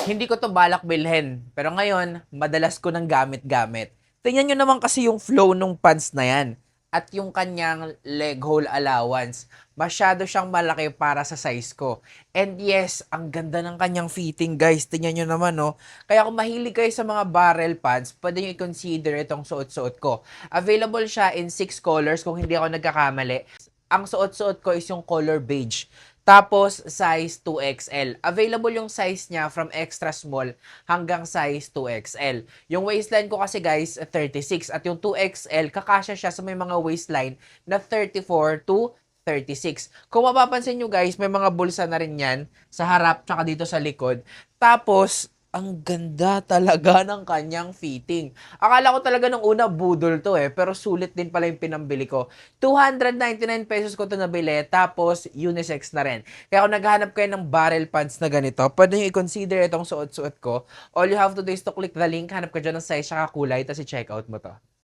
Hindi ko to balak bilhin. Pero ngayon, madalas ko nang gamit-gamit. Tingnan nyo naman kasi yung flow nung pants na yan. At yung kanyang leg hole allowance. Masyado siyang malaki para sa size ko. And yes, ang ganda ng kanyang fitting, guys. Tingnan nyo naman, no? Kaya kung mahilig kayo sa mga barrel pants, pwede nyo i-consider itong suot-suot ko. Available siya in 6 colors kung hindi ako nagkakamali. Ang suot-suot ko is yung color beige. Tapos, size 2XL. Available yung size niya from extra small hanggang size 2XL. Yung waistline ko kasi guys, 36. At yung 2XL, kakasya siya sa may mga waistline na 34 to 36. Kung mapapansin nyo guys, may mga bulsa na rin yan sa harap tsaka dito sa likod. Tapos, ang ganda talaga ng kanyang fitting. Akala ko talaga nung una budol to pero sulit din pala yung pinambili ko. 299 pesos ko to nabili, tapos unisex na rin. Kaya kung naghahanap kayo ng barrel pants na ganito, pwede nyo i-consider itong suot-suot ko. All you have to do is to click the link, hanap ka dyan ng size saka kulay, tapos i-check out mo to.